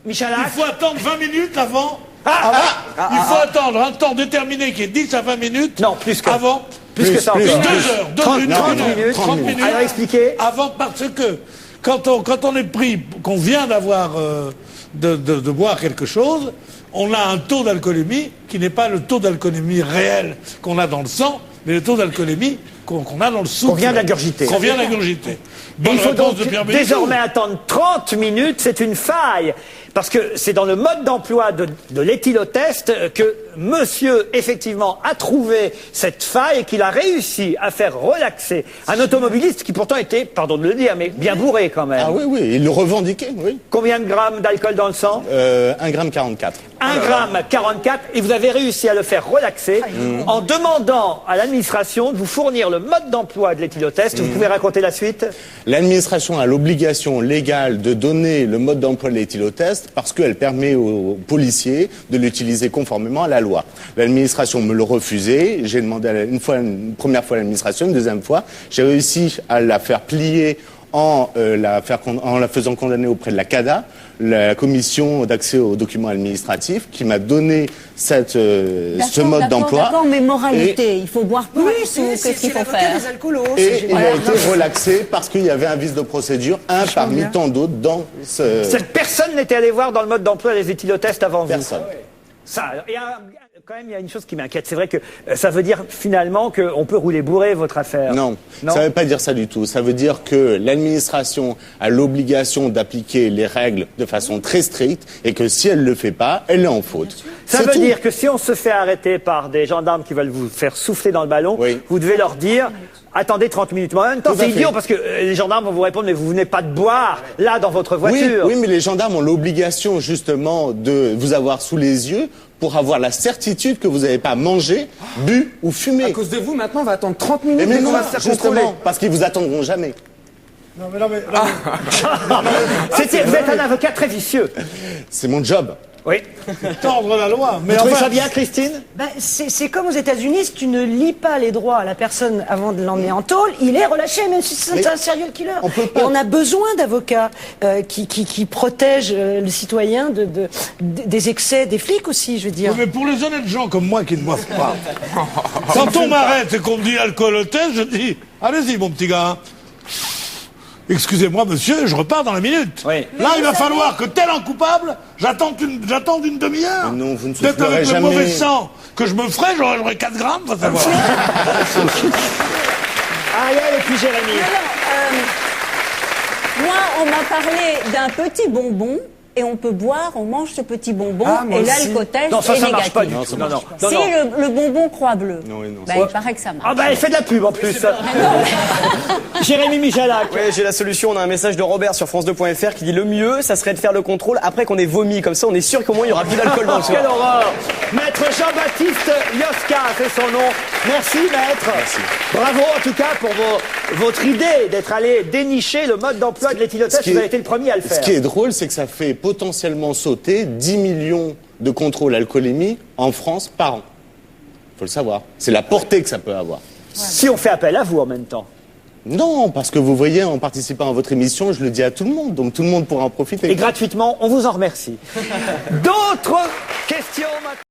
Michalak. Il faut attendre 20 minutes avant. Il faut attendre un temps déterminé qui est 10 à 20 minutes. Non, plus que. Avant. Plus que ça. 2 heures. 30 minutes. Alors expliquez. Avant, parce que quand on est pris, qu'on vient d'avoir de boire quelque chose, on a un taux d'alcoolémie qui n'est pas le taux d'alcoolémie réel qu'on a dans le sang, mais le taux d'alcoolémie qu'on a dans le souffle. Qu'on vient d'ingurgiter. Qu'on vient d'ingurgiter. Il faut donc désormais attendre 30 minutes, c'est une faille. Parce que c'est dans le mode d'emploi de l'éthylotest que monsieur, effectivement, a trouvé cette faille et qu'il a réussi à faire relaxer un automobiliste qui pourtant était, pardon de le dire, mais bien bourré quand même. Ah oui, oui, il le revendiquait, oui. Combien de grammes d'alcool dans le sang? 1 gramme 44. 1 gramme 44, et vous avez réussi à le faire relaxer en demandant à l'administration de vous fournir le mode d'emploi de l'éthylotest. Vous pouvez raconter la suite? L'administration a l'obligation légale de donner le mode d'emploi de l'éthylotest parce qu'elle permet aux policiers de l'utiliser conformément à la loi. L'administration me le refusait, j'ai demandé une première fois à l'administration, une deuxième fois, j'ai réussi à la faire plier en la faisant condamner auprès de la CADA, la commission d'accès aux documents administratifs, qui m'a donné ce mode d'emploi. D'accord, mais moralité, il faut boire plus ou qu'est-ce qu'il faut faire? Et il a été relaxé parce qu'il y avait un vice de procédure, parmi tant d'autres dans ce... Cette personne n'était allée voir dans le mode d'emploi des éthylotests avant vous? Personne. Ça, quand même, il y a une chose qui m'inquiète. C'est vrai que ça veut dire finalement qu'on peut rouler bourré votre affaire. Non, ça ne veut pas dire ça du tout. Ça veut dire que l'administration a l'obligation d'appliquer les règles de façon très stricte et que si elle ne le fait pas, elle est en faute. Ça veut dire que si on se fait arrêter par des gendarmes qui veulent vous faire souffler dans le ballon, vous devez leur dire... Attendez 30 minutes. Mais en même temps, c'est idiot parce que les gendarmes vont vous répondre, mais vous venez pas de boire, là, dans votre voiture. Oui, mais les gendarmes ont l'obligation, justement, de vous avoir sous les yeux pour avoir la certitude que vous n'avez pas mangé, bu ou fumé. À cause de vous, maintenant, on va attendre 30 minutes mais on va se faire contrôler. Justement, parce qu'ils vous attendront jamais. Non, mais Vous êtes un avocat très vicieux. C'est mon job. Oui. Tordre la loi. Mais vous trouvez ça bien, Christine? C'est comme aux États-Unis, si tu ne lis pas les droits à la personne avant de l'emmener en tôle, il est relâché, même si c'est un serial killer. Et on a besoin d'avocats qui protègent le citoyen des excès des flics aussi, je veux dire. Oui, mais pour les honnêtes gens comme moi qui ne boivent pas, quand on m'arrête et qu'on me dit alcool au test, je dis allez-y mon petit gars. Excusez-moi, monsieur, je repars dans la minute. Oui. Là, il va falloir que, tel un coupable, j'attende une demi-heure. Non, vous ne peut-être avec jamais... le mauvais sang que je me ferai, j'aurai 4 grammes, va savoir. Ariel et puis Jérémy. Moi, on m'a parlé d'un petit bonbon. Et on peut boire, on mange ce petit bonbon, et l'alcotest est négatif. Marche pas du tout. Si le bonbon croix bleu, il paraît que ça marche. Ah bah elle fait de la pub en plus. Jérémy Michalak. Oui, j'ai la solution. On a un message de Robert sur France2.fr qui dit le mieux, ça serait de faire le contrôle après qu'on ait vomi. Comme ça, on est sûr qu'au moins il y aura plus d'alcool dans le soir. Quelle horreur! Maître Jean-Baptiste Yoska, c'est son nom. Merci, maître. Merci. Bravo en tout cas pour votre idée d'être allé dénicher le mode d'emploi de l'éthylotest. Vous avez été le premier à le faire. Ce qui est drôle, c'est que ça fait potentiellement sauter 10 millions de contrôles alcoolémie en France par an. Faut le savoir. C'est la portée que ça peut avoir. Si on fait appel à vous en même temps. Non, parce que vous voyez, en participant à votre émission, je le dis à tout le monde, donc tout le monde pourra en profiter. Et gratuitement, on vous en remercie. D'autres questions maintenant?